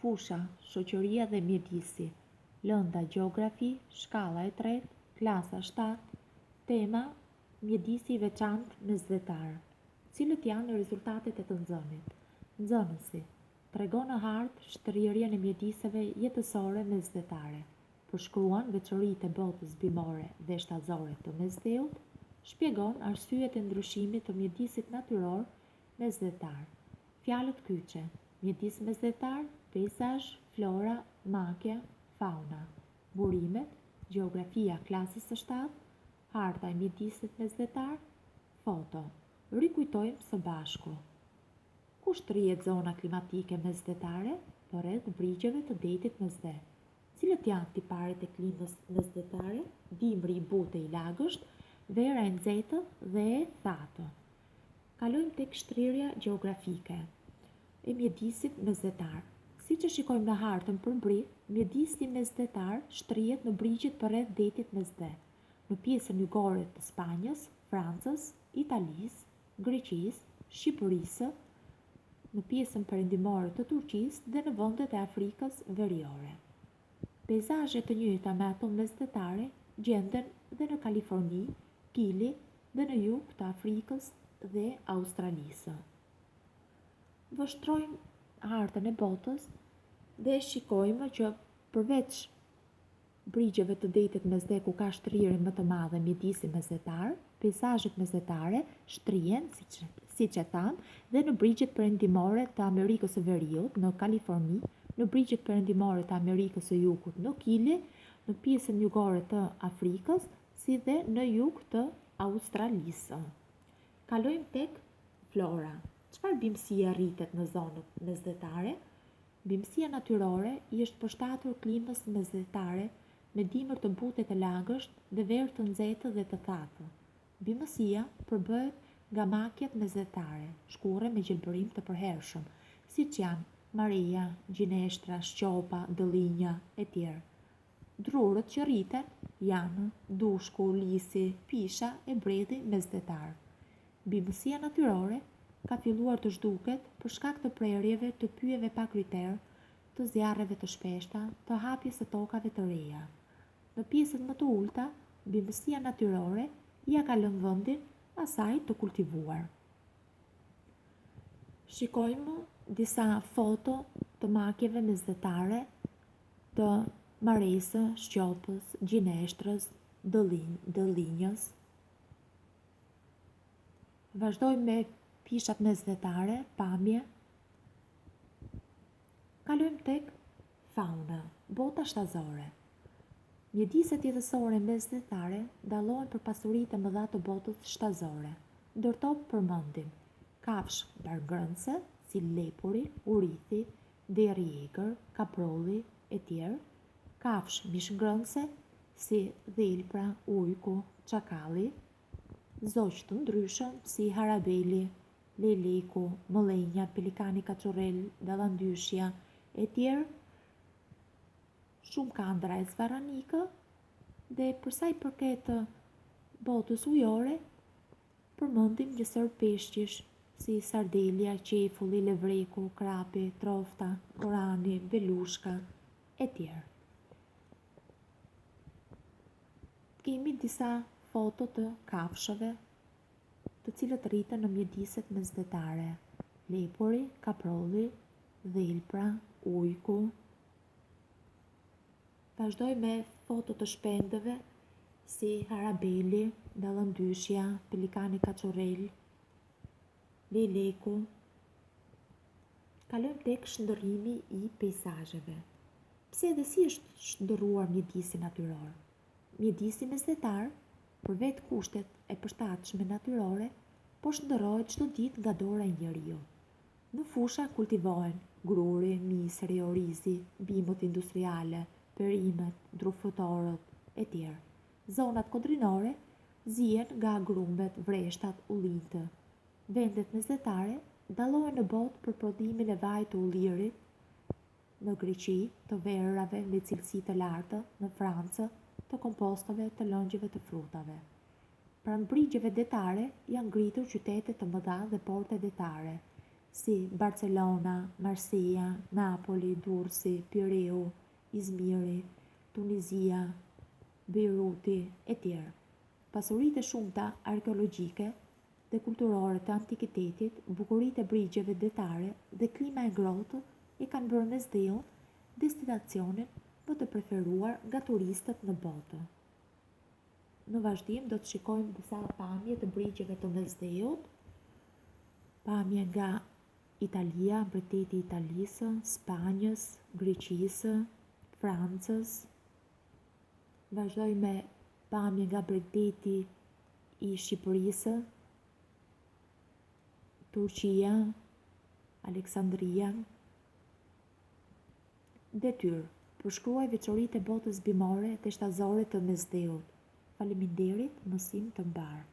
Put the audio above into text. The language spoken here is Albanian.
Fusha, shoqëria dhe mjedisi. Lënda gjeografi, shkalla e tretë, klasa 7, tema mjedisi i veçantë mesdhetar. Cilët janë rezultatet e të nxënit? Nxënësi tregon në hartë shtrirjen e mjediseve jetësore mesdhetare. Përshkruan veçoritë e botës bimore dhe shtatzore të mesdheut, shpjegon arsyet e ndryshimit të mjedisit natyror mesdhetar. Fjalët kyçe: mjedis mesdhetar, peizazh, flora, makja, fauna. Burimet: gjeografia klasës së 7, harta e mjedisit mesdhetar, foto. Rikujtojmë së bashku. Ku shtrihet zona klimatike mesdhetare? Përreth brigjeve të detit mesdhe. Cilët janë tiparet e klimës mesdhetare? Dimri i butë e i lagësht, vera e nxehtë dhe e thatë. Kalojmë tek shtrirja gjeografike e mjedisit mesdhetar. Siç e shikojmë në hartën përbrit, mjedisi mesdhetar shtrihet në brigjet përreth detit mesdhe, në pjesën jugore të Spanjës, Francës, Italisë, Greqisë, Shqipërisë, në pjesën perëndimore të Turqisë dhe në vendet e Afrikës Veriore. Peizazhe të njëjta me ato mesdhetare gjenden dhe në Kaliforni, Kili dhe në jug të Afrikës dhe Australisë. Vështrojmë hartën e botës dhe shikojmë që përveç brigjeve të detit mesdhe ku ka shtrirje më të madhe mjedisi mesdhetar, peizazhet mesdhetare shtrihen, siç e tham, dhe në brigjet perëndimore të Amerikës së Veriut, në Kaliforni, në brigjet perëndimore të Amerikës së Jugut, në Kili, në pjesën jugore të Afrikës, si dhe në jug të Australisë. Kalojmë tek flora. Çfarë bimësie rritet në zonët mesdhetare? Bimësia natyrore i është përshtatur klimës mesdhetare me dimër të butë e të lagësht dhe verë të nxehtë dhe të thatë. Bimësia përbëhet nga makjet mesdhetare, shkure me gjelbërim të përhershëm, siç janë mareja, gjineshtra, shqopa, dëllinja e tjerë. Drurët që rriten janë dushku, lisi, pisha e bredhi mesdhetar. Bimësia natyrore ka filluar të zhduket për shkak të prerjeve të pyjeve pa kriter, të zjarreve të shpeshta, të hapjes së tokave të reja. Në pjesët më të ulta, bimësia natyrore ja ka lënë vendin asaj të kultivuar. Shikojmë disa foto të makjeve mesdhetare të maresë, shqopës, gjineshtrës, dëllinjës. Vazhdojmë me pishat mesdhetare, pamje. Kalojmë tek fauna, bota shtatzore. Mjediset jetësore mesdhetare dallohen për pasuritë e mëdha të botës shtatzore. Ndërto përmendim kafshë barngrënëse, si lepuri, urithi, deri i egër, kaprolli e tjerë, kafshë mishngrënëse, si dhelpra, ujku, çakalli, zogjë të ndryshëm si harabeli, leleku, mëllenja, pelikani kaçurrel, dallandyshja e tjerë, shumë kandra e zvaranikë, dhe përsa i përket botës ujore, përmendim njësër peshqish si sardelja, qefulli, levreku, krapi, trofta, korani, belushka e tjerë. Kemi disa foto të kafshëve të cilët rriten në mjediset mesdhetare: lepuri, kaprolli, dhelpra, ujku. Vazhdoj me foto të shpendëve si harabeli, dallandyshja, pelikani kaçurrel, leleku. Kalojmë tek shndërrimi i peizazheve. Pse dhe si është shndërruar mjedisi natyror? Mjedisi mesdhetar, për vetë kushtet e përshtatshme natyrore, po shndërrohet çdo ditë nga dora e njeriut. Në fusha kultivohen gruri, misri, orizi, bimët industriale, perimet, drufrutorët e tjerë. Zonat kodrinore zihen nga agrumet, vreshtat, ullintë. Vendet mesdhetare dallohen në botë për prodhimin e vajit të ullirit, në Greqi të verrave me cilësi të lartë, në Francë të kompostave të lëngjeve të frutave. Pranë brigjeve detare janë ngritur qytete të mëdha dhe porte detare, si Barcelona, Marseja, Napoli, Durrësi, Pireu, Izmiri, Tunizia, Beiruti e tjerë. Pasuritë e shumta arkeologjike dhe kulturore të antikitetit, bukuritë e brigjeve detare dhe klima e ngrohtë i kanë bërë Mesdheun destinacionin më të preferuar nga turistët në botë. Në vazhdim do të shikojmë disa pamje të brigjeve të Mesdheut, pamje nga Italia, mbretëri i Italisë, Spanjës, Greqisë, Francës. Vazhdoj me pamje nga mbretëri i Shqipërisë, Turqia, Aleksandria. Detyrë: përshkruaj veçoritë e botës bimore dhe shtazore të Mesdheut. Faleminderit, mësim të mbar.